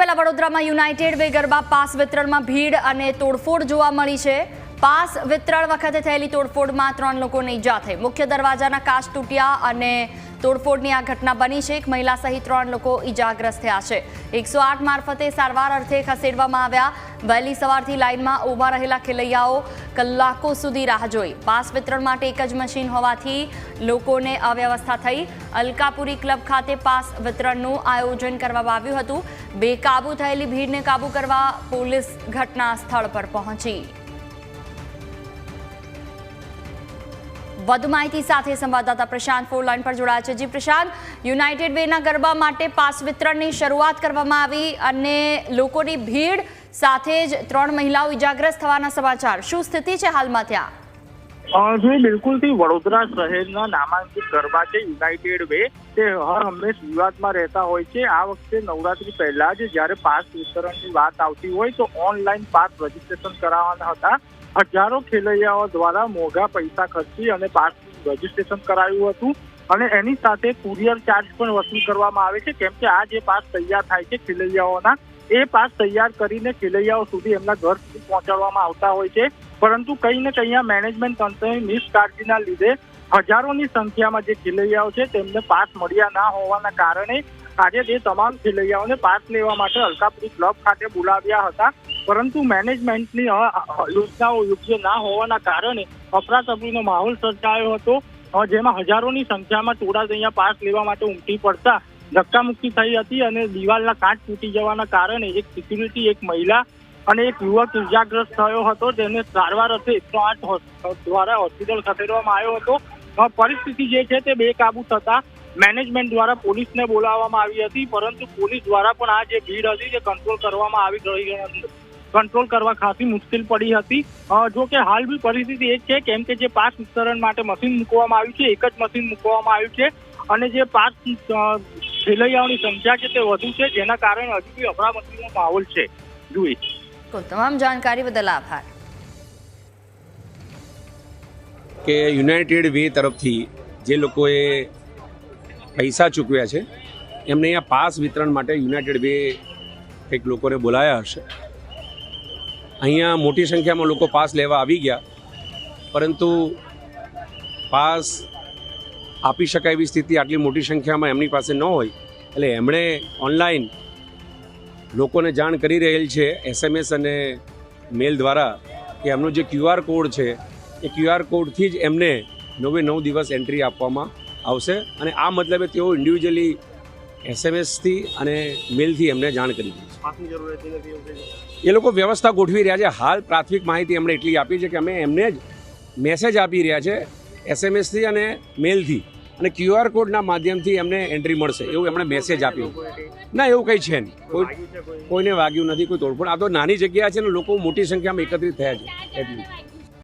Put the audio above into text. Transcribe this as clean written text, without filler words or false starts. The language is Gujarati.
પહેલા વડોદરામાં યુનાઇટેડ વે ગરબા પાસ વિતરણમાં ભીડ અને તોડફોડ જોવા મળી છે। પાસ વિતરણ વખતે થયેલી તોડફોડમાં 3 લોકોને ઈજા થઈ। મુખ્ય દરવાજાના કાચ તૂટ્યા અને તોડફોડની આ ઘટના બની છે। એક મહિલા સહિત 3 લોકો ઈજાગ્રસ્ત થયા છે। 108 મારફતે સારવાર અર્થે ખસેડવામાં આવ્યા। વહેલી સવારથી લાઇનમાં ઊભા રહેલા ખેલૈયાઓ કલાકો સુધી રાહ જોઈ। પાસ વિતરણ માટે એક જ મશીન હોવાથી લોકોને અવ્યવસ્થા થઈ। અલકાપુરી ક્લબ ખાતે પાસ વિતરણનું આયોજન કરવામાં આવ્યું હતું। બેકાબુ થયેલી ભીડને કાબુ કરવા પોલીસ ઘટના સ્થળ પર પહોંચી। વધુ માહિતી સાથે સંવાદદાતા પ્રશાંત ફોન લાઈન પર જોડાયા છે। જી પ્રશાંત, યુનાઇટેડ વેના ગરબા માટે પાસ વિતરણની શરૂઆત કરવામાં આવી અને લોકોની ભીડ સાથે જ 3 મહિલાઓ ઈજાગ્રસ્ત થવાના સમાચાર। શું સ્થિતિ છે હાલમાં ત્યાં? જી બિલકુલથી વડોદરા શહેરના નામાંકિત ગરબા છે યુનાઇટેડ વે, તે હર હંમેશ વિવાદમાં રહેતા હોય છે। આ વખતે નવરાત્રી પહેલા જ જ્યારે પાસ વિતરણની વાત આવતી હોય તો ઓનલાઈન પાસ રજીસ્ટ્રેશન કરાવવાના હતા। હજારો ખેલૈયાઓ દ્વારા મોંઘા પૈસા ખર્ચી અને પાસ રજીસ્ટ્રેશન કરાવ્યું હતું અને એની સાથે કુરિયર ચાર્જ પણ વસૂલ કરવામાં આવે છે, કેમ કે આ જે પાસ તૈયાર થાય છે ખેલૈયાઓના, એ પાસ તૈયાર કરીને ખેલૈયાઓ સુધી એમના ઘર સુધી પહોંચાડવામાં આવતા હોય છે। પરંતુ કંઈ ને કંઈ મેનેજમેન્ટ તંત્રની નિષ્કાળજીના લીધે હજારોની સંખ્યામાં જે ખેલૈયાઓ છે તેમને પાસ મળ્યા ના હોવાના કારણે આજે તે તમામ ખેલૈયાઓને પાસ લેવા માટે અલકાપુરી ક્લબ ખાતે બોલાવ્યા હતા। પરંતુ મેનેજમેન્ટની યોજનાઓ યોગ્ય ના હોવાના કારણે અફરાતફરીનો માહોલ સર્જાયો હતો, જેમાં હજારોની સંખ્યામાં ટોળા અહીંયા પાસ લેવા માટે ઉમટી પડતા ધક્કામુક્કી થઈ હતી અને દિવાલના કાચ તૂટી જવાના કારણે એક સિક્યુરિટી, એક મહિલા અને એક યુવક ઇજાગ્રસ્ત થયો હતો, જેને સારવાર અર્થે 108 દ્વારા હોસ્પિટલ ખસેડવામાં આવ્યો હતો। પરિસ્થિતિ જે છે તે બેકાબુ થતા મેનેજમેન્ટ દ્વારા પોલીસને બોલાવવામાં આવી હતી, પરંતુ પોલીસ દ્વારા પણ આ જે ભીડ હતી તે કંટ્રોલ કરવા ખાસી મુશ્કેલ પડી હતી। જો કે હાલ બી પરિસ્થિતિ એ છે, કેમ કે જે પાસ વિતરણ માટે મશીન મૂકવામાં આવ્યું છે, એક જ મશીન મૂકવામાં આવ્યું છે અને જે પાસ ખેલૈયાઓની સંખ્યા છે તે વધુ છે, જેના કારણે હજુ બી અફરાતફરીનો માહોલ છે। જુઈ તમામ જાણકારી બદલ આભાર। કે યુનાઇટેડ વે તરફથી જે લોકોએ પૈસા ચૂકવ્યા છે એમને અહીંયા પાસ વિતરણ માટે યુનાઇટેડ વે કંઈક લોકોને બોલાયા હશે। અહીંયા મોટી સંખ્યામાં લોકો પાસ લેવા આવી ગયા, પરંતુ પાસ આપી શકાય એવી સ્થિતિ આટલી મોટી સંખ્યામાં એમની પાસે ન હોય, એટલે એમણે ઓનલાઈન લોકોને જાણ કરી રહેલ છે SMS અને મેલ દ્વારા કે એમનો જે QR કોડ છે એ QR કોડથી જ એમને 9 દિવસ એન્ટ્રી આપવામાં આવશે અને આ મતલબે તેઓ ઇન્ડિવિજ્યુઅલી SMSથી અને મેલથી એમને જાણ કરી છે। એ લોકો વ્યવસ્થા ગોઠવી રહ્યા છે। હાલ પ્રાથમિક માહિતી એમણે એટલી આપી છે કે અમે એમને જ મેસેજ આપી રહ્યા છે SMSથી અને મેલથી, અને QR કોડના માધ્યમથી એમને એન્ટ્રી મળશે એવું એમણે મેસેજ આપ્યું। ના, એવું કંઈ છે નહીં, કોઈને વાગ્યું નથી, કોઈ તોડફોડ। આ તો નાની જગ્યા છે ને લોકો મોટી સંખ્યામાં એકત્રિત થયા છે એટલું।